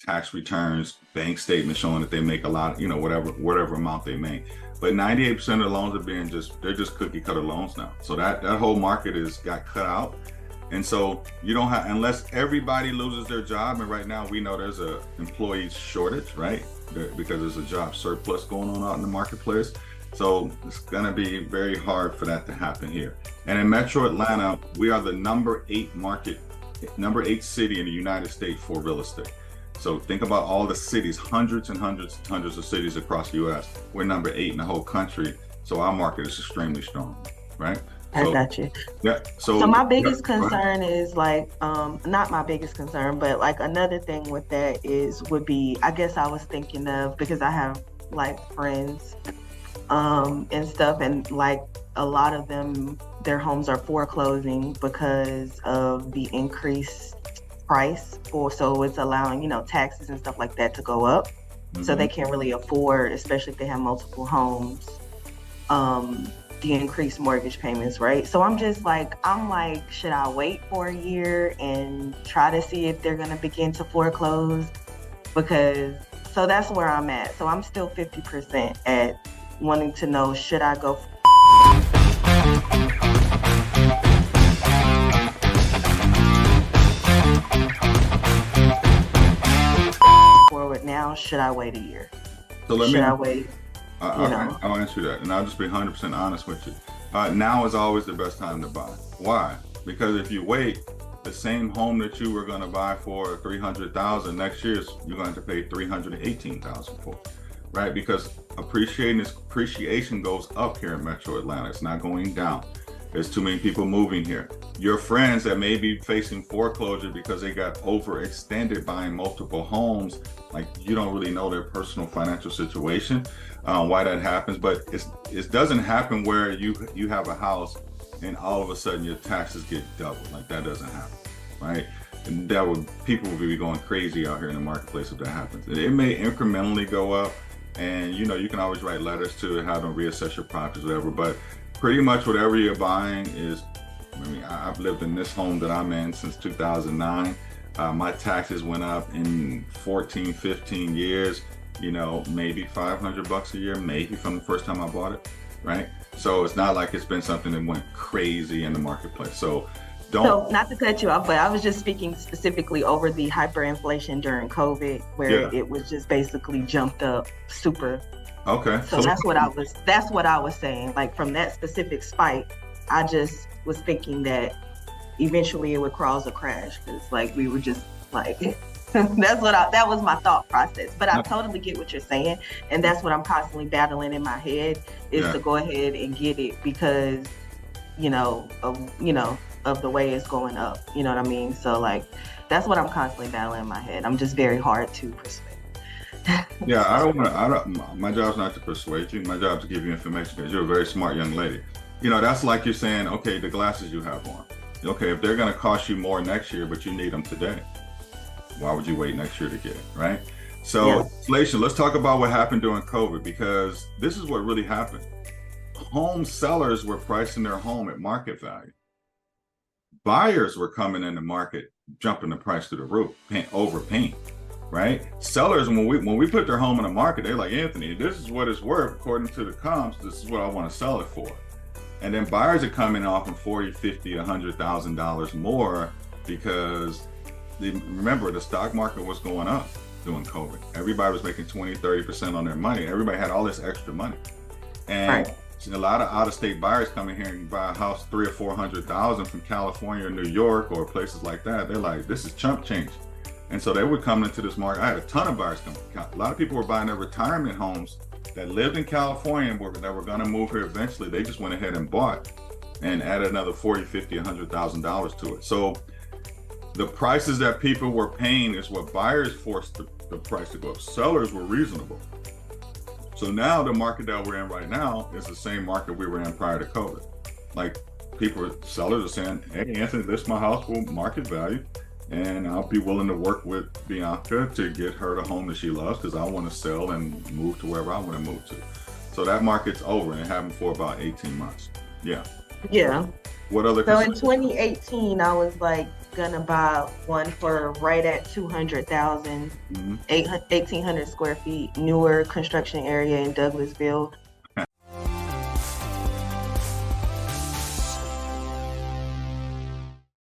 tax returns, bank statements showing that they make a lot, whatever amount they make. But 98% of the loans they're just cookie cutter loans now. So that whole market got cut out. And so you don't have, unless everybody loses their job, and right now we know there's a employee shortage, right? Because there's a job surplus going on out in the marketplace. So it's gonna be very hard for that to happen here. And in Metro Atlanta, we are the number 8 city in the United States for real estate. So think about all the cities, hundreds and hundreds and hundreds of cities across the US. We're number 8 in the whole country. So our market is extremely strong, right? I got you. Yeah. So my biggest concern is like, not my biggest concern, but like another thing with that would be, I guess I was thinking of, because I have like friends and stuff, and like a lot of them, their homes are foreclosing because of the increased price so it's allowing, taxes and stuff like that to go up. Mm-hmm. So they can't really afford, especially if they have multiple homes, the increased mortgage payments, right? So I'm like, should I wait for a year and try to see if they're gonna begin to foreclose? So that's where I'm at. So I'm still 50% at wanting to know, should I go forward now? Should I wait a year? So should I wait? I'll answer that, and I'll just be 100% honest with you. Now is always the best time to buy. Why? Because if you wait, the same home that you were going to buy for $300,000 next year, you're going to pay $318,000 for, right? Because appreciation goes up here in Metro Atlanta. It's not going down. There's too many people moving here. Your friends that may be facing foreclosure because they got overextended buying multiple homes, like you don't really know their personal financial situation, why that happens. But it doesn't happen where you have a house and all of a sudden your taxes get doubled. Like that doesn't happen, right? And people will be going crazy out here in the marketplace if that happens. It may incrementally go up, and you can always write letters to have them reassess your properties, whatever. But pretty much whatever you're buying is, I've lived in this home that I'm in since 2009. My taxes went up in 14, 15 years, maybe $500 a year, maybe from the first time I bought it, right? So it's not like it's been something that went crazy in the marketplace. So not to cut you off, but I was just speaking specifically over the hyperinflation during COVID, where it was just basically jumped up super. Okay. So that's what I was saying. Like from that specific spike, I just was thinking that eventually it would cause a crash, because like we were just like that was my thought process. But I totally get what you're saying, and that's what I'm constantly battling in my head is to go ahead and get it because of the way it's going up. You know what I mean? So like that's what I'm constantly battling in my head. I'm just very hard to persuade. Yeah, my job's not to persuade you. My job's to give you information because you're a very smart young lady. That's like you're saying, okay, the glasses you have on. Okay, if they're going to cost you more next year, but you need them today, why would you wait next year to get it, right? So inflation, let's talk about what happened during COVID, because this is what really happened. Home sellers were pricing their home at market value. Buyers were coming in the market, jumping the price through the roof, overpaying. Right? Sellers, when we put their home in the market, they're like, Anthony, this is what it's worth according to the comps. This is what I want to sell it for. And then buyers are coming off of $40,000, $50,000, $100,000 more because remember the stock market was going up during COVID. Everybody was making 20, 30% on their money. Everybody had all this extra money, and a lot of out-of-state buyers coming here and buy a house $300,000 or $400,000 from California or New York or places like that. They're like, this is chump change. And so they would come into this market. I had a ton of buyers come. A lot of people were buying their retirement homes that lived in California and that were going to move here eventually. They just went ahead and bought and added another $40,000, $50,000, $100,000 to it. So the prices that people were paying is what buyers forced the price to go up. Sellers were reasonable. So now the market that we're in right now is the same market we were in prior to COVID. Like sellers are saying, hey, Anthony, this is my house for market value. And I'll be willing to work with Bianca to get her the home that she loves because I want to sell and move to wherever I want to move to. So that market's over, and it happened for about 18 months. Yeah. Yeah. What other So in construction? 2018, I was like gonna buy one for right at 200,000, Mhm. 1,800 square feet, newer construction area in Douglasville.